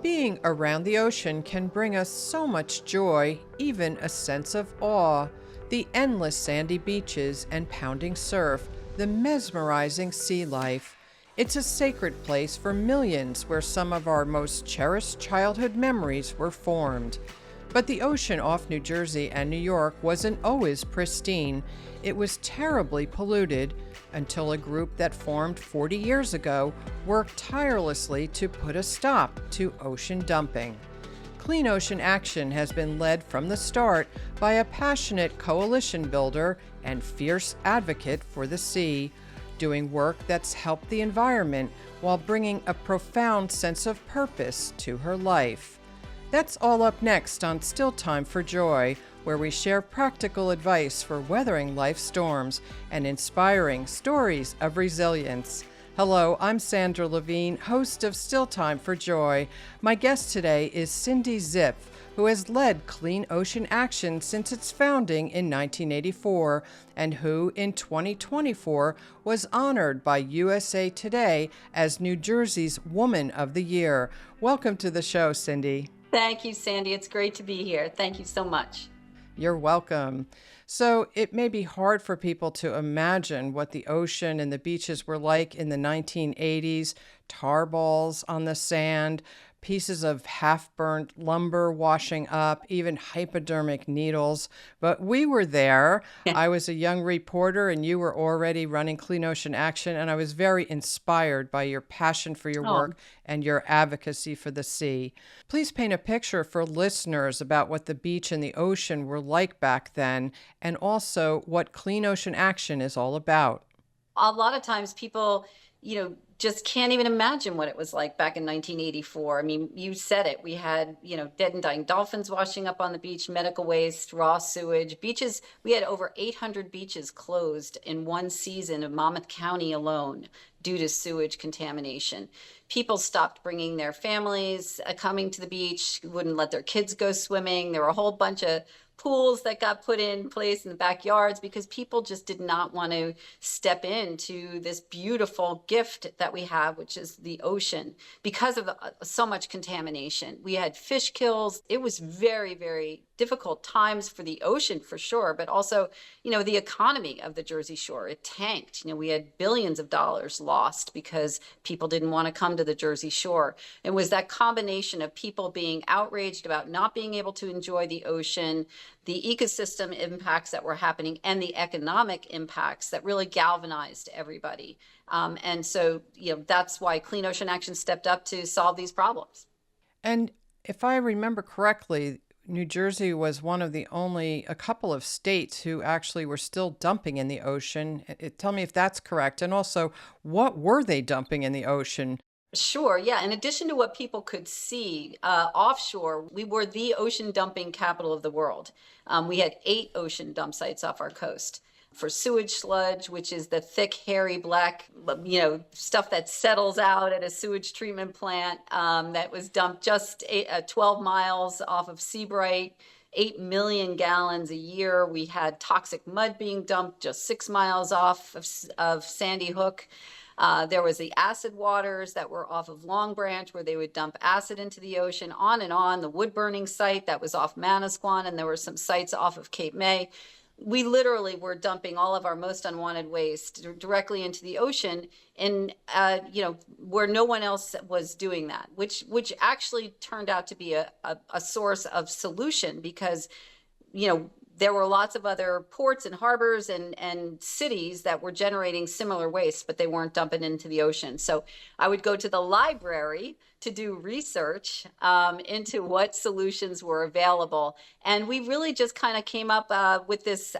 Being around the ocean can bring us so much joy, even a sense of awe. The endless sandy beaches and pounding surf, the mesmerizing sea life. It's a sacred place for millions where some of our most cherished childhood memories were formed. But the ocean off New Jersey and New York wasn't always pristine. It was terribly polluted until a group that formed 40 years ago worked tirelessly to put a stop to ocean dumping. Clean Ocean Action has been led from the start by a passionate coalition builder and fierce advocate for the sea, doing work that's helped the environment while bringing a profound sense of purpose to her life. That's all up next on Still Time for Joy, where we share practical advice for weathering life's storms and inspiring stories of resilience. Hello, I'm Sandra Levine, host of Still Time for Joy. My guest today is Cindy Zipf, who has led Clean Ocean Action since its founding in 1984, and who in 2024 was honored by USA Today as New Jersey's Woman of the Year. Welcome to the show, Cindy. Thank you, Sandy. It's great to be here. Thank you so much. You're welcome. So it may be hard for people to imagine what the ocean and the beaches were like in the 1980s, tar balls on the sand, pieces of half-burnt lumber washing up, even hypodermic needles. But we were there. I was a young reporter and you were already running Clean Ocean Action, and I was very inspired by your passion for your work and your advocacy for the sea. Please paint a picture for listeners about what the beach and the ocean were like back then, and also what Clean Ocean Action is all about. A lot of times people, just can't even imagine what it was like back in 1984. I mean, you said it. We had, dead and dying dolphins washing up on the beach, medical waste, raw sewage, beaches. We had over 800 beaches closed in one season of Monmouth County alone due to sewage contamination. People stopped bringing their families, coming to the beach, wouldn't let their kids go swimming. There were a whole bunch of pools that got put in place in the backyards because people just did not want to step into this beautiful gift that we have, which is the ocean, because of so much contamination. We had fish kills. It was very, very difficult times for the ocean for sure, but also, the economy of the Jersey Shore, it tanked. We had billions of dollars lost because people didn't want to come to the Jersey Shore. It was that combination of people being outraged about not being able to enjoy the ocean, the ecosystem impacts that were happening, and the economic impacts that really galvanized everybody. And so, that's why Clean Ocean Action stepped up to solve these problems. And if I remember correctly, New Jersey was one of a couple of states who actually were still dumping in the ocean. Tell me if that's correct. And also, what were they dumping in the ocean? Sure. Yeah. In addition to what people could see offshore, we were the ocean dumping capital of the world. We had 8 ocean dump sites off our coast for sewage sludge, which is the thick, hairy, black, stuff that settles out at a sewage treatment plant that was dumped just 12 miles off of Seabright. 8 million gallons a year. We had toxic mud being dumped just 6 miles off of Sandy Hook. There was the acid waters that were off of Long Branch where they would dump acid into the ocean, on and on. The wood burning site that was off Manasquan, and there were some sites off of Cape May. We literally were dumping all of our most unwanted waste directly into the ocean, and where no one else was doing that, which actually turned out to be a source of solution because there were lots of other ports and harbors and cities that were generating similar waste, but they weren't dumping into the ocean. So I would go to the library to do research into what solutions were available. And we really just kind of came up with this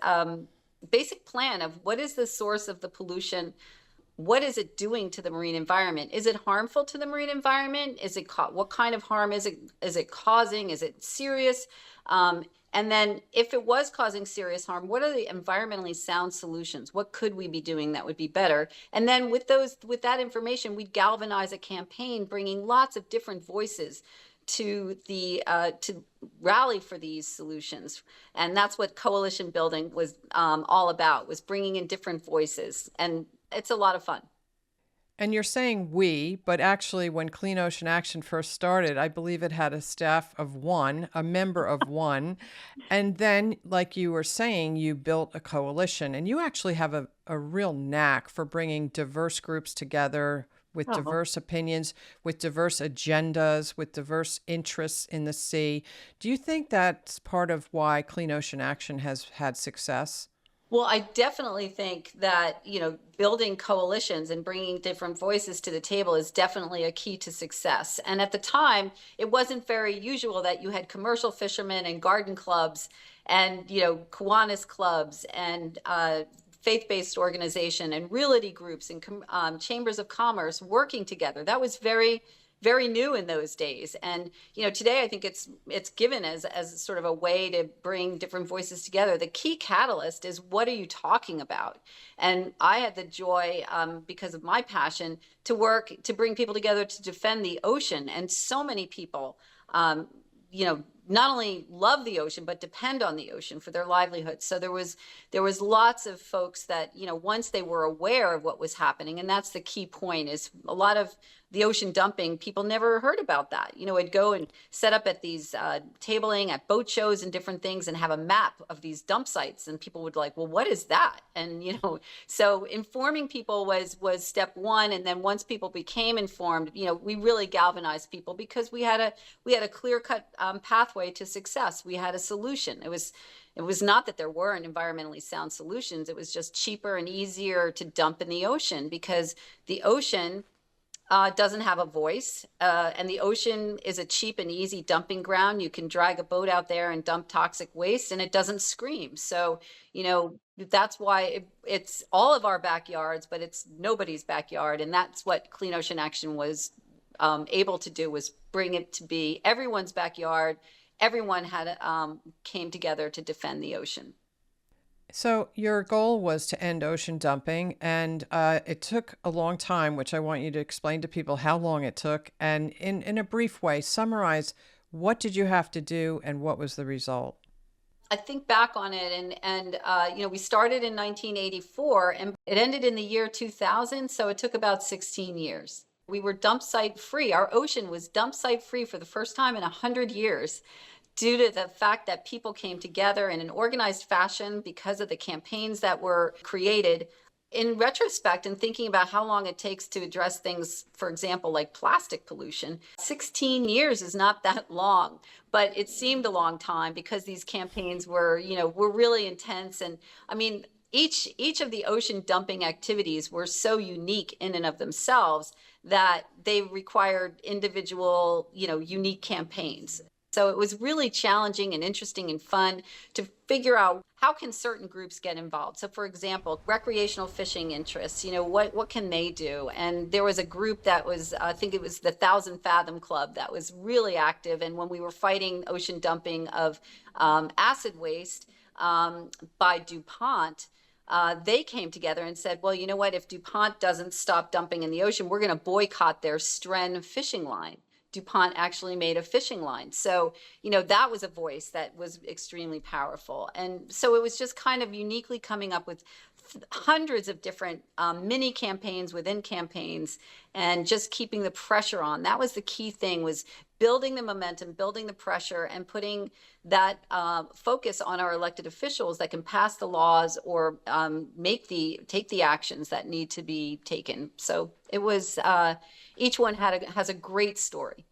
basic plan of what is the source of the pollution? What is it doing to the marine environment? Is it harmful to the marine environment? What kind of harm is it causing? Is it serious? And then if it was causing serious harm, what are the environmentally sound solutions? What could we be doing that would be better? And then with that information, we'd galvanize a campaign bringing lots of different voices to rally for these solutions. And that's what coalition building was all about, was bringing in different voices. And it's a lot of fun. And you're saying we, but actually, when Clean Ocean Action first started, I believe it had a staff of one, a member of one. And then, like you were saying, you built a coalition, and you actually have a real knack for bringing diverse groups together with Oh. diverse opinions, with diverse agendas, with diverse interests in the sea. Do you think that's part of why Clean Ocean Action has had success? Well, I definitely think that, building coalitions and bringing different voices to the table is definitely a key to success. And at the time, it wasn't very usual that you had commercial fishermen and garden clubs and, Kiwanis clubs and faith-based organization and realty groups and chambers of commerce working together. That was very, very new in those days. And today I think it's given as sort of a way to bring different voices together. The key catalyst is, what are you talking about? And I had the joy, because of my passion, to work to bring people together to defend the ocean. And so many people, not only love the ocean but depend on the ocean for their livelihood. So there was lots of folks that, once they were aware of what was happening, and that's the key point, is a lot of the ocean dumping, people never heard about that. I'd go and set up at these tabling at boat shows and different things and have a map of these dump sites, and people would like, well, what is that? And so informing people was step one. And then once people became informed, we really galvanized people, because we had a clear-cut pathway to success. We had a solution. It was not that there weren't environmentally sound solutions. It was just cheaper and easier to dump in the ocean, because the ocean doesn't have a voice, and the ocean is a cheap and easy dumping ground. You can drag a boat out there and dump toxic waste, and it doesn't scream. So, that's why it's all of our backyards, but it's nobody's backyard. And that's what Clean Ocean Action was able to do, was bring it to be everyone's backyard. Everyone came together to defend the ocean. So your goal was to end ocean dumping, and it took a long time, which I want you to explain to people how long it took. And in a brief way, summarize, what did you have to do and what was the result? I think back on it, and we started in 1984 and it ended in the year 2000. So it took about 16 years. We were dump site free. Our ocean was dump site free for the first time in 100 years, due to the fact that people came together in an organized fashion because of the campaigns that were created. In retrospect, and thinking about how long it takes to address things, for example, like plastic pollution, 16 years is not that long, but it seemed a long time because these campaigns were really intense. And I mean, each of the ocean dumping activities were so unique in and of themselves that they required individual, unique campaigns. So it was really challenging and interesting and fun to figure out, how can certain groups get involved? So for example, recreational fishing interests, what can they do? And there was a group that was, I think it was the 1,000 Fathom Club, that was really active. And when we were fighting ocean dumping of acid waste by DuPont, they came together and said, well, you know what, if DuPont doesn't stop dumping in the ocean, we're going to boycott their Stren fishing line. DuPont actually made a fishing line. So, that was a voice that was extremely powerful. And so it was just kind of uniquely coming up with hundreds of different mini campaigns within campaigns, and just keeping the pressure on. That was the key thing, was building the momentum, building the pressure, and putting that focus on our elected officials that can pass the laws or take the actions that need to be taken. So it was, each one has a great story.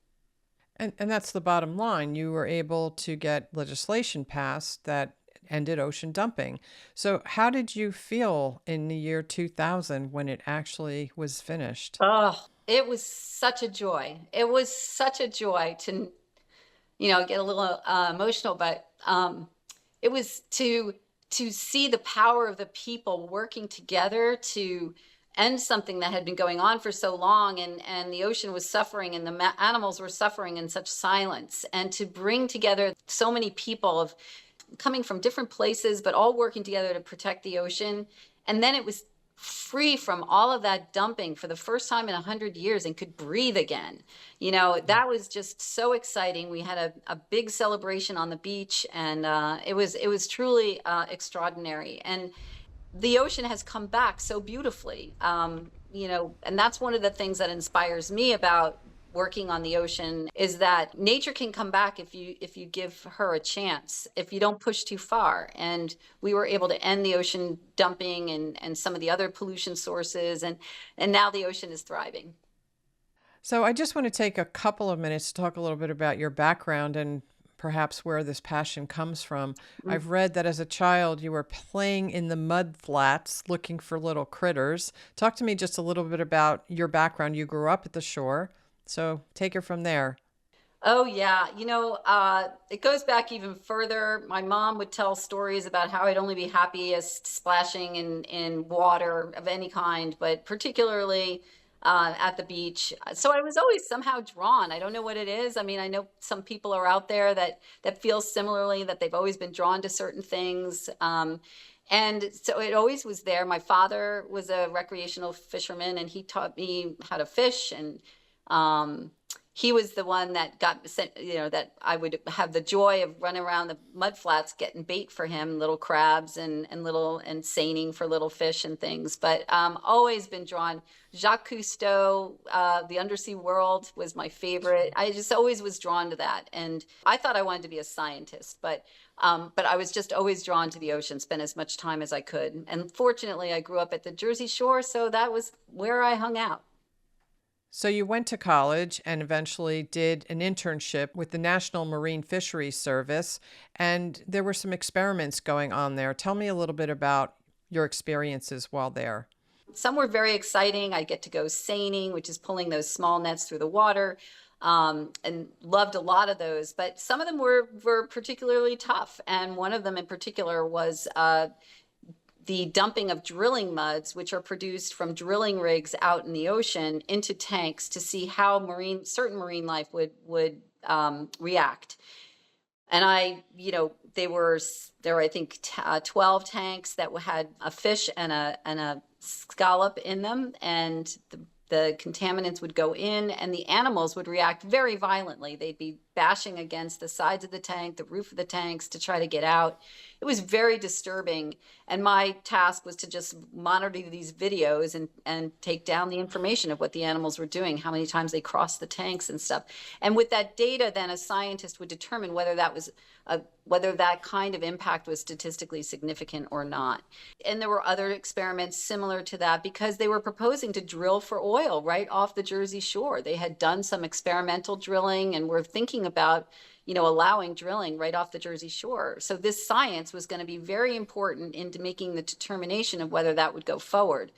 And that's the bottom line. You were able to get legislation passed that ended ocean dumping. So how did you feel in the year 2000 when it actually was finished? Oh, it was such a joy. It was such a joy to, get a little emotional, but it was to see the power of the people working together to end something that had been going on for so long, and the ocean was suffering, and the animals were suffering in such silence, and to bring together so many people of coming from different places, but all working together to protect the ocean. And then it was free from all of that dumping for the first time in 100 years and could breathe again. That was just so exciting. We had a big celebration on the beach, and it was truly extraordinary. And the ocean has come back so beautifully. and that's one of the things that inspires me about working on the ocean, is that nature can come back if you give her a chance, if you don't push too far. And we were able to end the ocean dumping and some of the other pollution sources, and now the ocean is thriving. So I just want to take a couple of minutes to talk a little bit about your background and perhaps where this passion comes from. I've read that as a child you were playing in the mud flats looking for little critters. Talk to me just a little bit about your background. You grew up at the shore, so take her from there. Oh yeah, it goes back even further. My mom would tell stories about how I'd only be happiest splashing in water of any kind, but particularly at the beach. So I was always somehow drawn. I don't know what it is. I mean, I know some people are out there that feel similarly, that they've always been drawn to certain things. And so it always was there. My father was a recreational fisherman, and he taught me how to fish, and um, he was the one that got sent, that I would have the joy of running around the mud flats getting bait for him, little crabs and seining for little fish and things. But always been drawn. Jacques Cousteau, The Undersea World was my favorite. I just always was drawn to that. And I thought I wanted to be a scientist, but I was just always drawn to the ocean, spend as much time as I could. And fortunately, I grew up at the Jersey Shore, so that was where I hung out. So you went to college and eventually did an internship with the National Marine Fisheries Service, and there were some experiments going on there. Tell me a little bit about your experiences while there. Some were very exciting. I get to go seining, which is pulling those small nets through the water, and loved a lot of those. But some of them were particularly tough, and one of them in particular was the dumping of drilling muds, which are produced from drilling rigs out in the ocean, into tanks to see how certain marine life would react. And there were I think 12 tanks that had a fish and a scallop in them, and the contaminants would go in, and the animals would react very violently. They'd be bashing against the sides of the tank, the roof of the tanks to try to get out. It was very disturbing. And my task was to just monitor these videos and take down the information of what the animals were doing, how many times they crossed the tanks and stuff. And with that data, then a scientist would determine whether that kind of impact was statistically significant or not. And there were other experiments similar to that, because they were proposing to drill for oil right off the Jersey Shore. They had done some experimental drilling and were thinking about allowing drilling right off the Jersey Shore. So this science was going to be very important into making the determination of whether that would go forward.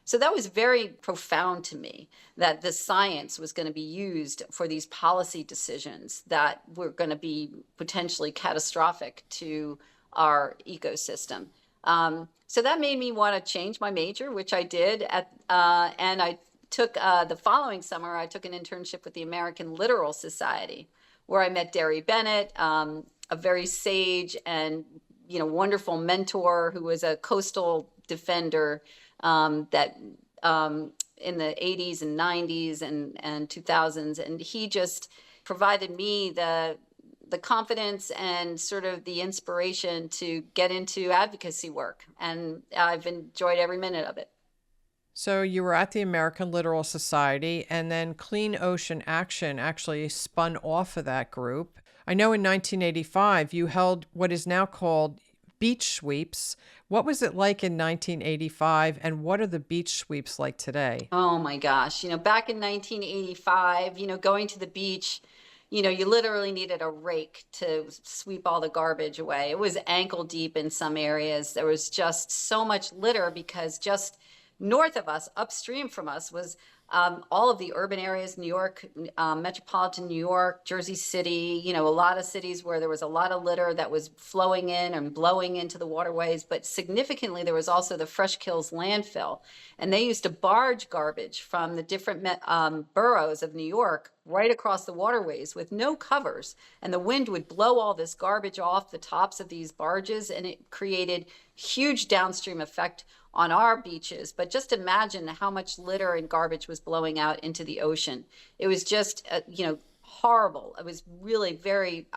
So that was very profound to me, that the science was going to be used for these policy decisions that were going to be potentially catastrophic to our ecosystem. So that made me want to change my major, which I did. And I took the following summer, I took an internship with the American Littoral Society, where I met Derry Bennett, a very sage and wonderful mentor who was a coastal defender, that in the 80s and 90s and 2000s. And he just provided me the confidence and sort of the inspiration to get into advocacy work. And I've enjoyed every minute of it. So you were at the American Littoral Society, and then Clean Ocean Action actually spun off of that group. I know in 1985 you held what is now called beach sweeps. What was it like in 1985, and what are the beach sweeps like today? Oh my gosh. Back in 1985, going to the beach, you literally needed a rake to sweep all the garbage away. It was ankle deep in some areas. There was just so much litter, because just north of us, upstream from us, was all of the urban areas, New York, metropolitan New York, Jersey City, a lot of cities where there was a lot of litter that was flowing in and blowing into the waterways. But significantly, there was also the Fresh Kills landfill. And they used to barge garbage from the different boroughs of New York right across the waterways with no covers. And the wind would blow all this garbage off the tops of these barges, and it created huge downstream effect on our beaches. But just imagine how much litter and garbage was blowing out into the ocean. It was just, horrible. It was really very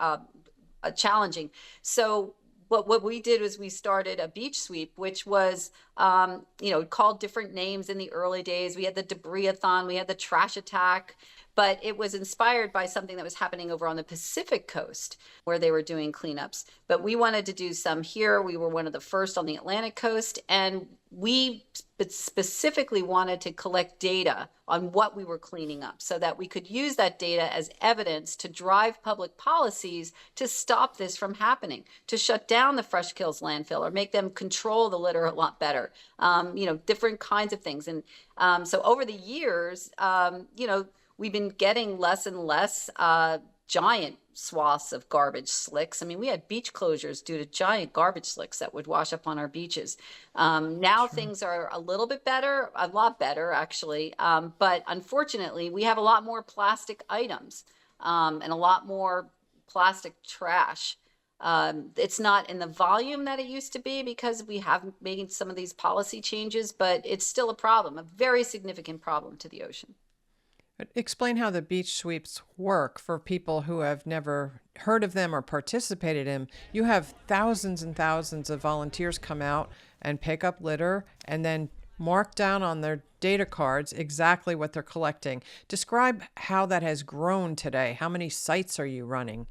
challenging. So what we did was we started a beach sweep, which was, called different names in the early days. We had the debris-a-thon, we had the trash attack, but it was inspired by something that was happening over on the Pacific coast where they were doing cleanups. But we wanted to do some here. We were one of the first on the Atlantic coast, and we specifically wanted to collect data on what we were cleaning up so that we could use that data as evidence to drive public policies to stop this from happening, to shut down the Fresh Kills landfill or make them control the litter a lot better, different kinds of things. And so over the years, we've been getting less and less giant swaths of garbage slicks. I mean, we had beach closures due to giant garbage slicks that would wash up on our beaches. Now things are a little bit better, a lot better actually. But unfortunately, we have a lot more plastic items and a lot more plastic trash. It's not in the volume that it used to be because we have made some of these policy changes, but it's still a problem, a very significant problem to the ocean. Explain how the beach sweeps work for people who have never heard of them or participated in. You have thousands and thousands of volunteers come out and pick up litter and then mark down on their data cards exactly what they're collecting. Describe how that has grown today. How many sites are you running?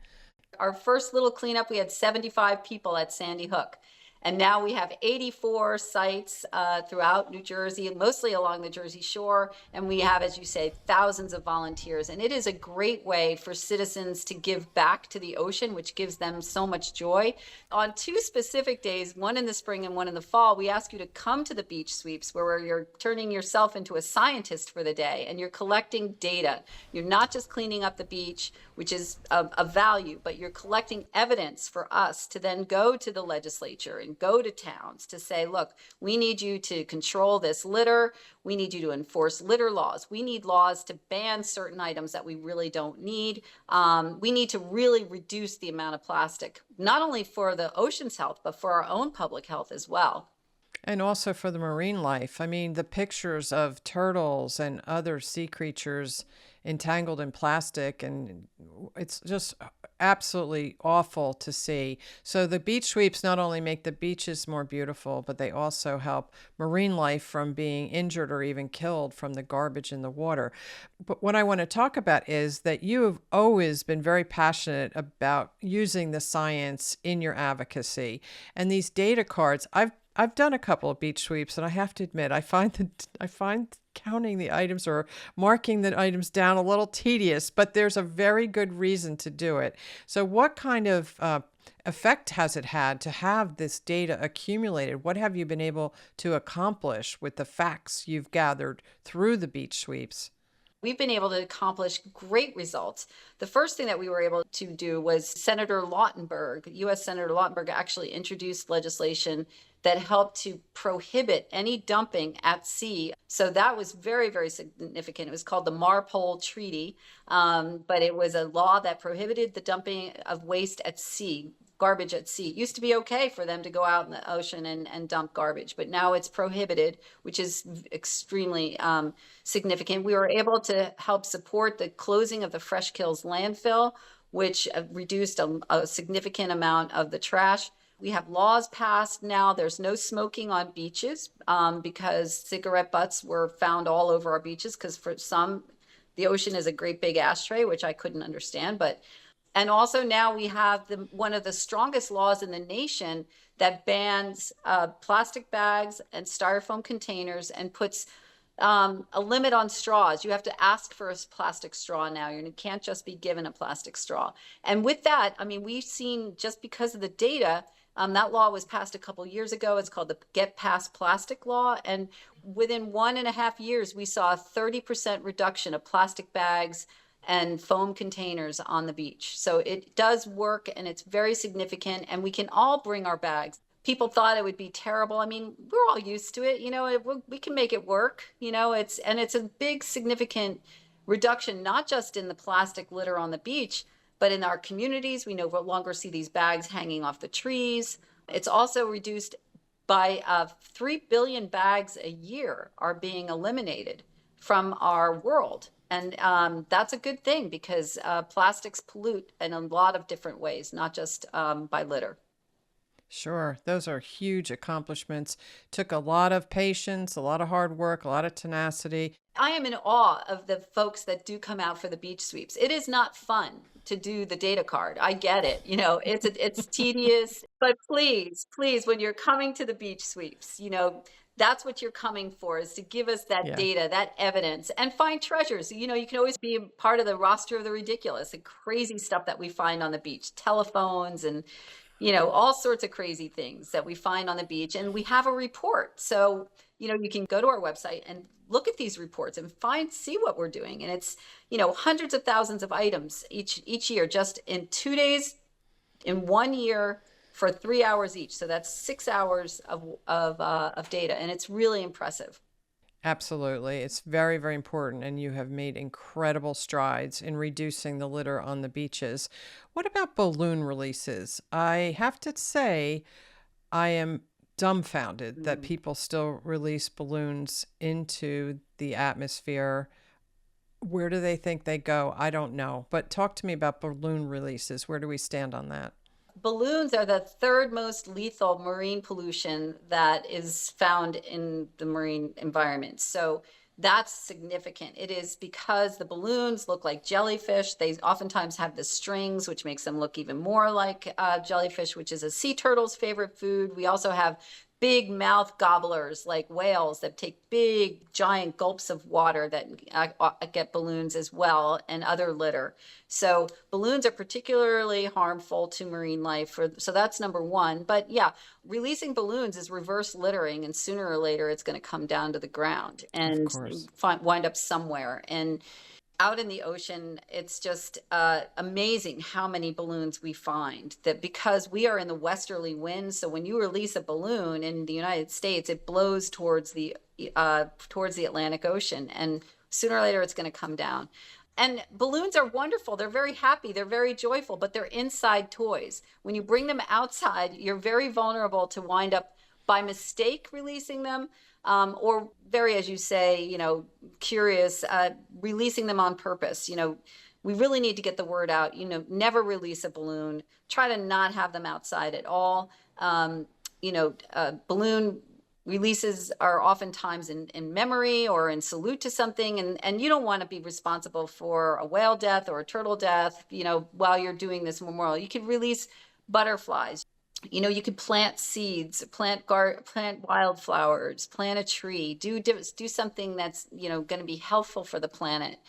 Our first little cleanup, we had 75 people at Sandy Hook. And now we have 84 sites throughout New Jersey, mostly along the Jersey Shore. And we have, as you say, thousands of volunteers. And it is a great way for citizens to give back to the ocean, which gives them so much joy. On 2 specific days, one in the spring and one in the fall, we ask you to come to the beach sweeps where you're turning yourself into a scientist for the day and you're collecting data. You're not just cleaning up the beach, which is of value, but you're collecting evidence for us to then go to the legislature and go to towns to say, look, we need you to control this litter. We need you to enforce litter laws. We need laws to ban certain items that we really don't need. We need to really reduce the amount of plastic, not only for the ocean's health, but for our own public health as well. And also for the marine life. I mean, the pictures of turtles and other sea creatures entangled in plastic, and it's just absolutely awful to see. So the beach sweeps not only make the beaches more beautiful, but they also help marine life from being injured or even killed from the garbage in the water. But what I want to talk about is that you have always been very passionate about using the science in your advocacy. And these data cards, I've done a couple of beach sweeps, and I have to admit, I find counting the items or marking the items down a little tedious, but there's a very good reason to do it. So what kind of effect has it had to have this data accumulated? What have you been able to accomplish with the facts you've gathered through the beach sweeps? We've been able to accomplish great results. The first thing that we were able to do was Senator Lautenberg, U.S. Senator Lautenberg, actually introduced legislation that helped to prohibit any dumping at sea. So that was very, very significant. It was called the Marpole Treaty, but it was a law that prohibited the dumping of waste at sea. Garbage at sea. It used to be okay for them to go out in the ocean and dump garbage, but now it's prohibited, which is extremely significant. We were able to help support the closing of the Fresh Kills landfill, which reduced a significant amount of the trash. We have laws passed now. There's no smoking on beaches because cigarette butts were found all over our beaches because for some, the ocean is a great big ashtray, which I couldn't understand, but and also now we have one of the strongest laws in the nation that bans plastic bags and styrofoam containers and puts a limit on straws. You have to ask for a plastic straw now. You can't just be given a plastic straw. And with that, I mean, we've seen just because of the data, that law was passed a couple years ago. It's called the Get Past Plastic Law. And within 1.5 years, we saw a 30% reduction of plastic bags and foam containers on the beach. So it does work and it's very significant and we can all bring our bags. People thought it would be terrible. I mean, we're all used to it, we can make it work, it's a big significant reduction, not just in the plastic litter on the beach, but in our communities. We no longer see these bags hanging off the trees. It's also reduced by 3 billion bags a year are being eliminated from our world. And that's a good thing because plastics pollute in a lot of different ways, not just by litter. Sure, those are huge accomplishments. Took a lot of patience, a lot of hard work, a lot of tenacity. I am in awe of the folks that do come out for the beach sweeps. It is not fun to do the data card. I get it. It's tedious, but please, please, when you're coming to the beach sweeps, that's what you're coming for, is to give us that Yeah. data, that evidence, and find treasures. You can always be a part of the roster of the ridiculous, the crazy stuff that we find on the beach, telephones and all sorts of crazy things that we find on the beach. And we have a report. So, you can go to our website and look at these reports and see what we're doing. And it's, hundreds of thousands of items each year, just in 2 days, in 1 year, for 3 hours each. So that's 6 hours of data. And it's really impressive. Absolutely. It's very, very important, and you have made incredible strides in reducing the litter on the beaches. What about balloon releases? I have to say, I am dumbfounded that Mm. people still release balloons into the atmosphere. Where do they think they go? I don't know. But talk to me about balloon releases. Where do we stand on that? Balloons are the third most lethal marine pollution that is found in the marine environment. So that's significant. It is because the balloons look like jellyfish. They oftentimes have the strings, which makes them look even more like jellyfish, which is a sea turtle's favorite food. We also have big mouth gobblers like whales that take big giant gulps of water that get balloons as well, and other litter. So balloons are particularly harmful to marine life. So that's number one. But yeah, releasing balloons is reverse littering, and sooner or later it's going to come down to the ground Of and course. wind up somewhere. And out in the ocean, it's just amazing how many balloons we find, that because we are in the westerly wind. So when you release a balloon in the United States, it blows towards the Atlantic Ocean, and sooner or later it's going to come down. And balloons are wonderful. They're very happy. They're very joyful, but they're inside toys. When you bring them outside, you're very vulnerable to wind up by mistake releasing them, or very, as you say, curious, releasing them on purpose. We really need to get the word out. Never release a balloon. Try to not have them outside at all. Balloon releases are oftentimes in memory or in salute to something, and you don't want to be responsible for a whale death or a turtle death, while you're doing this memorial. You could release butterflies. You could plant seeds, plant wildflowers, plant a tree, do something that's, going to be helpful for the planet.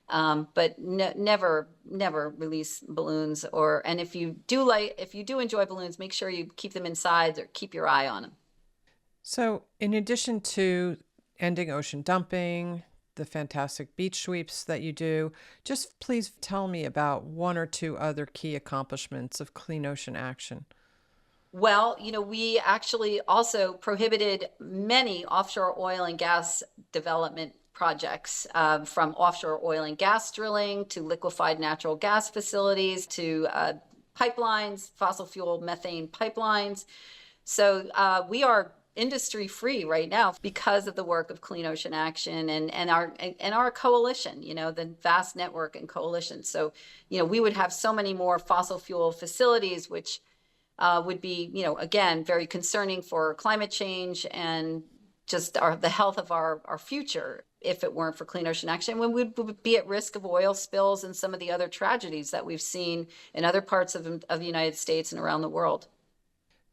But never release balloons. And if you do enjoy balloons, make sure you keep them inside or keep your eye on them. So, in addition to ending ocean dumping, the fantastic beach sweeps that you do, just please tell me about one or two other key accomplishments of Clean Ocean Action. Well, we actually also prohibited many offshore oil and gas development projects, from offshore oil and gas drilling to liquefied natural gas facilities to pipelines, fossil fuel methane pipelines. So we are industry free right now because of the work of Clean Ocean Action and our coalition, the vast network and coalition. So, we would have so many more fossil fuel facilities, which would be, again, very concerning for climate change and just the health of our future. If it weren't for Clean Ocean Action, we would be at risk of oil spills and some of the other tragedies that we've seen in other parts of the United States and around the world.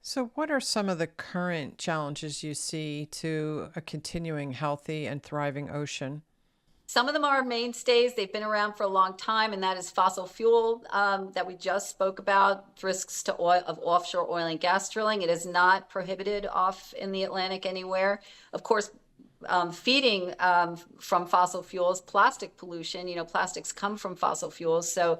So, what are some of the current challenges you see to a continuing healthy and thriving ocean? Some of them are mainstays. They've been around for a long time, and that is fossil fuel, that we just spoke about, risks to of offshore oil and gas drilling. It is not prohibited off in the Atlantic anywhere. Of course, feeding from fossil fuels, plastic pollution, plastics come from fossil fuels. So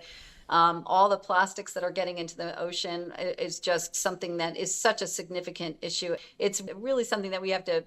all the plastics that are getting into the ocean is just something that is such a significant issue. It's really something that we have to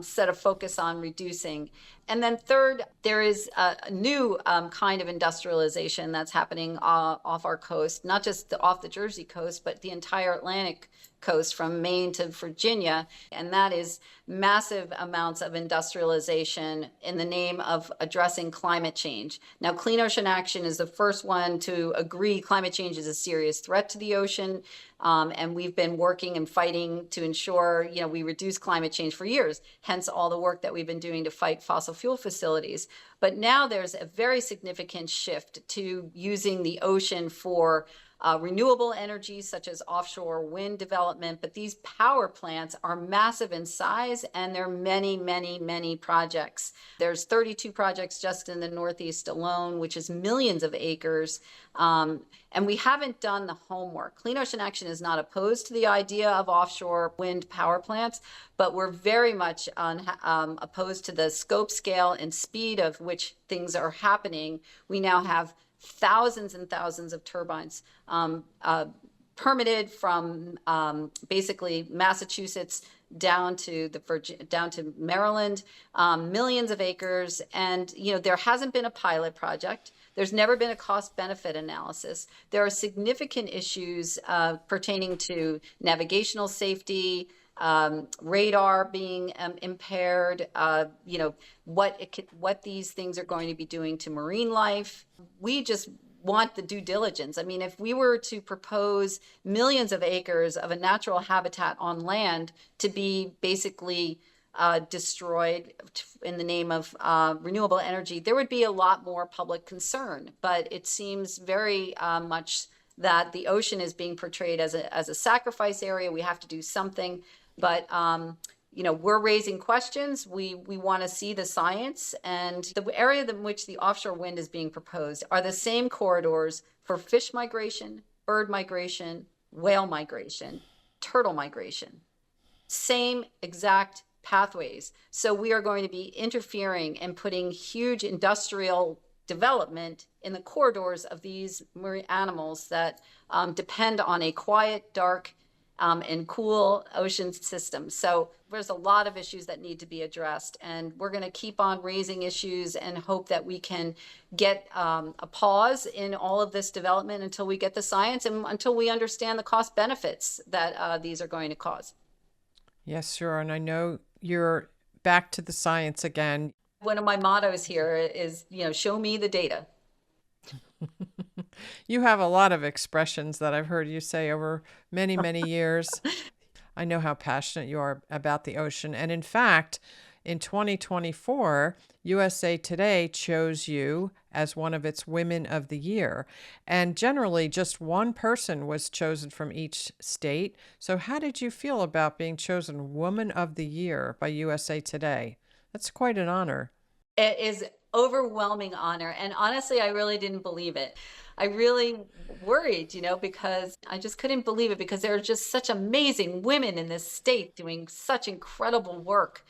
set a focus on reducing. And then third, there is a new kind of industrialization that's happening off our coast, not just off the Jersey coast, but the entire Atlantic coast from Maine to Virginia. And that is massive amounts of industrialization in the name of addressing climate change. Now, Clean Ocean Action is the first one to agree climate change is a serious threat to the ocean. And we've been working and fighting to ensure, we reduce climate change for years, hence all the work that we've been doing to fight fossil fuel facilities. But now there's a very significant shift to using the ocean for renewable energies such as offshore wind development. But these power plants are massive in size, and there are many, many, many projects. There's 32 projects just in the Northeast alone, which is millions of acres. And we haven't done the homework. Clean Ocean Action is not opposed to the idea of offshore wind power plants, but we're very much opposed to the scope, scale, and speed of which things are happening. We now have thousands and thousands of turbines permitted from basically Massachusetts down to Maryland, millions of acres. And, there hasn't been a pilot project. There's never been a cost-benefit analysis. There are significant issues pertaining to navigational safety, radar being impaired, what these things are going to be doing to marine life. We just want the due diligence. I mean, if we were to propose millions of acres of a natural habitat on land to be basically destroyed in the name of renewable energy, there would be a lot more public concern. But it seems very much that the ocean is being portrayed as a sacrifice area. We have to do something. But we're raising questions. We want to see the science, and the area in which the offshore wind is being proposed are the same corridors for fish migration, bird migration, whale migration, turtle migration. Same exact pathways. So we are going to be interfering and putting huge industrial development in the corridors of these marine animals that depend on a quiet, dark, and cool ocean system. So there's a lot of issues that need to be addressed, and we're going to keep on raising issues and hope that we can get a pause in all of this development until we get the science and until we understand the cost benefits that these are going to cause. Yes, sure. And I know you're back to the science again. One of my mottos here is, show me the data. You have a lot of expressions that I've heard you say over many, many years. I know how passionate you are about the ocean. And in fact, in 2024, USA Today chose you as one of its Women of the Year. And generally, just one person was chosen from each state. So how did you feel about being chosen Woman of the Year by USA Today? That's quite an honor. It is overwhelming honor. And honestly, I really didn't believe it. I really worried, because I just couldn't believe it, because there are just such amazing women in this state doing such incredible work.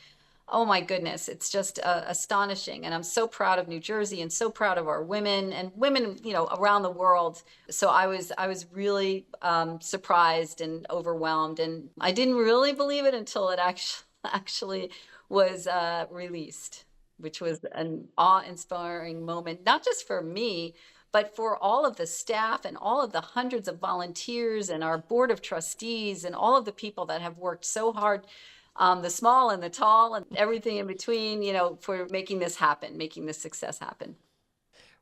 Oh my goodness, it's just astonishing. And I'm so proud of New Jersey and so proud of our women and women, around the world. So I was really surprised and overwhelmed. And I didn't really believe it until it actually was released, which was an awe-inspiring moment, not just for me, but for all of the staff and all of the hundreds of volunteers and our board of trustees and all of the people that have worked so hard, the small and the tall and everything in between, for making this happen, making this success happen.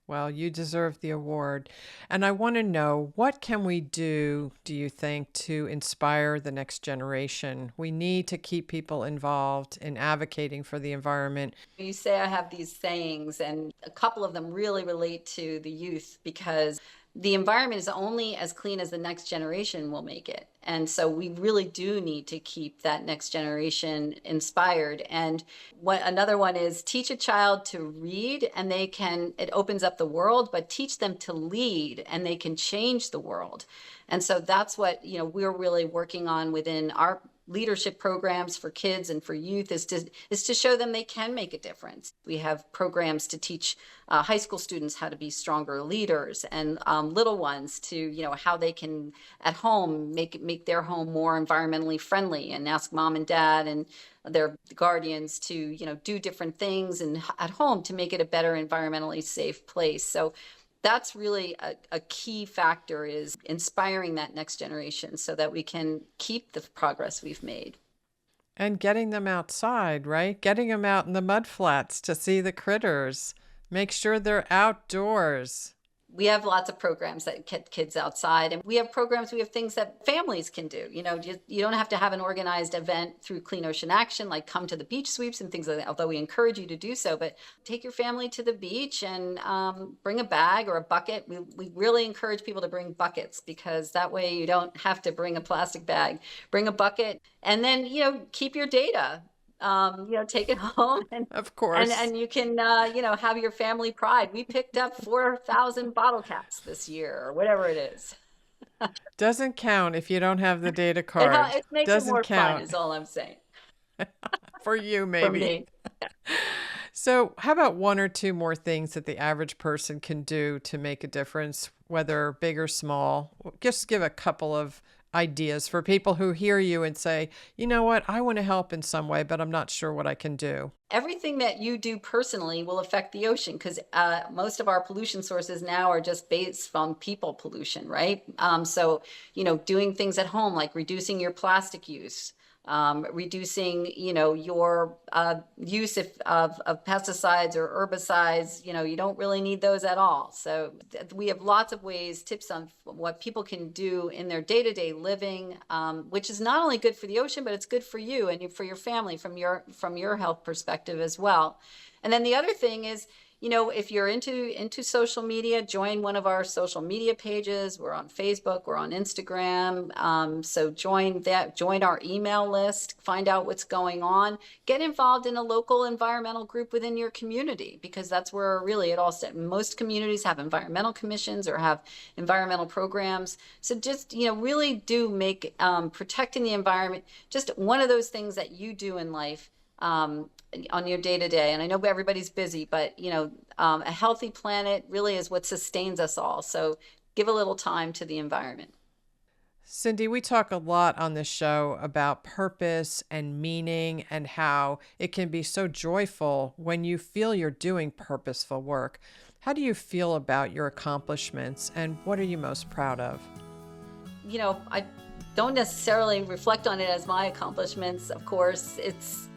Well, you deserve the award. And I want to know, what can we do you think, to inspire the next generation? We need to keep people involved in advocating for the environment. You say I have these sayings, and a couple of them really relate to the youth, because the environment is only as clean as the next generation will make it. And so we really do need to keep that next generation inspired. And another one is teach a child to read, and it opens up the world, but teach them to lead and they can change the world. And so that's what, we're really working on within our leadership programs for kids and for youth is to show them they can make a difference. We have programs to teach high school students how to be stronger leaders, and little ones to, how they can at home make their home more environmentally friendly, and ask mom and dad and their guardians to, do different things and at home to make it a better environmentally safe place. So that's really a key factor, is inspiring that next generation so that we can keep the progress we've made. And getting them outside, right? Getting them out in the mud flats to see the critters. Make sure they're outdoors. We have lots of programs that get kids outside, and we have things that families can do. You don't have to have an organized event through Clean Ocean Action, like come to the beach sweeps and things like that, although we encourage you to do so. But take your family to the beach and bring a bag or a bucket. We really encourage people to bring buckets, because that way you don't have to bring a plastic bag. Bring a bucket, and then, keep your data. Take it home, and of course, and you can, have your family pride. We picked up 4,000 bottle caps this year, or whatever it is. Doesn't count if you don't have the data card. It makes it more fun, is all I'm saying. For you, maybe. For me. So how about one or two more things that the average person can do to make a difference, whether big or small? Just give a couple of ideas for people who hear you and say, you know what, I want to help in some way, but I'm not sure what I can do. Everything that you do personally will affect the ocean, because most of our pollution sources now are just based on people pollution, right? So, doing things at home, like reducing your plastic use, reducing, your use of pesticides or herbicides. You don't really need those at all. So we have lots of tips on what people can do in their day-to-day living, which is not only good for the ocean, but it's good for you and for your family from your health perspective as well. And then the other thing is, if you're into social media, join one of our social media pages. We're on Facebook, we're on Instagram. So join our email list, find out what's going on, get involved in a local environmental group within your community, because that's where really it all starts. Most communities have environmental commissions or have environmental programs. So just, really do make protecting the environment just one of those things that you do in life, on your day-to-day. And I know everybody's busy, but a healthy planet really is what sustains us all. So give a little time to the environment. Cindy, we talk a lot on this show about purpose and meaning, and how it can be so joyful when you feel you're doing purposeful work. How do you feel about your accomplishments, and what are you most proud of? I don't necessarily reflect on it as my accomplishments. Of course, it's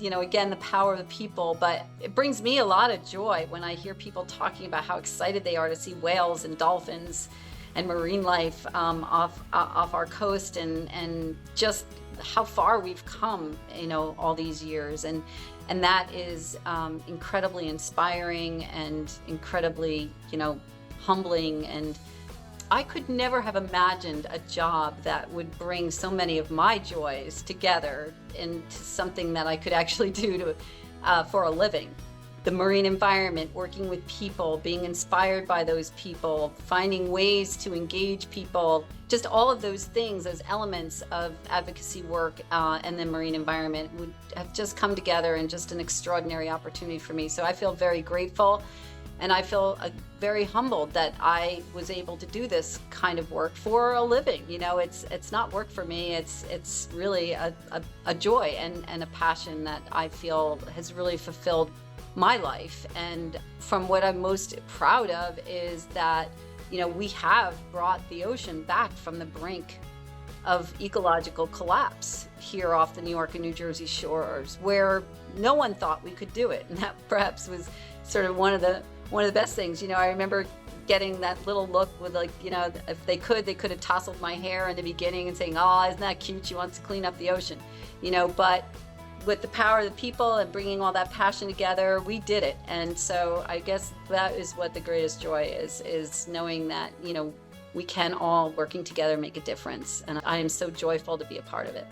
again, the power of the people, but it brings me a lot of joy when I hear people talking about how excited they are to see whales and dolphins and marine life off our coast, and just how far we've come, all these years. And that is incredibly inspiring and incredibly, humbling. And I could never have imagined a job that would bring so many of my joys together into something that I could actually do for a living. The marine environment, working with people, being inspired by those people, finding ways to engage people, just all of those things, those elements of advocacy work and the marine environment would have just come together in just an extraordinary opportunity for me. So I feel very grateful. And I feel very humbled that I was able to do this kind of work for a living. It's not work for me. It's really a joy and a passion that I feel has really fulfilled my life. And from what I'm most proud of is that, we have brought the ocean back from the brink of ecological collapse here off the New York and New Jersey shores, where no one thought we could do it. And that perhaps was sort of one of the best things. I remember getting that little look with, if they could have tousled my hair in the beginning and saying, oh, isn't that cute? She wants to clean up the ocean, but with the power of the people and bringing all that passion together, we did it. And so I guess that is what the greatest joy is knowing that, we can all, working together, make a difference. And I am so joyful to be a part of it.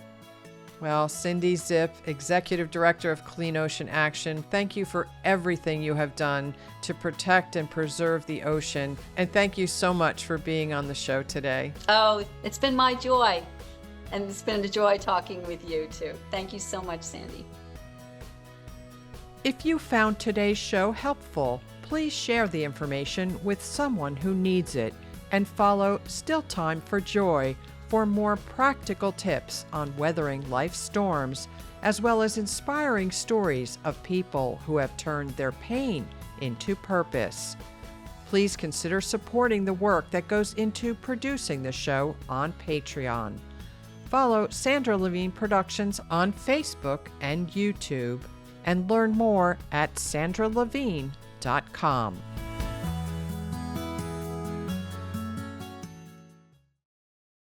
Well, Cindy Zipf, Executive Director of Clean Ocean Action, thank you for everything you have done to protect and preserve the ocean. And thank you so much for being on the show today. Oh, it's been my joy. And it's been a joy talking with you too. Thank you so much, Sandy. If you found today's show helpful, please share the information with someone who needs it and follow Still Time for Joy for more practical tips on weathering life's storms, as well as inspiring stories of people who have turned their pain into purpose. Please consider supporting the work that goes into producing the show on Patreon. Follow Sandra Levine Productions on Facebook and YouTube, and learn more at sandralevine.com.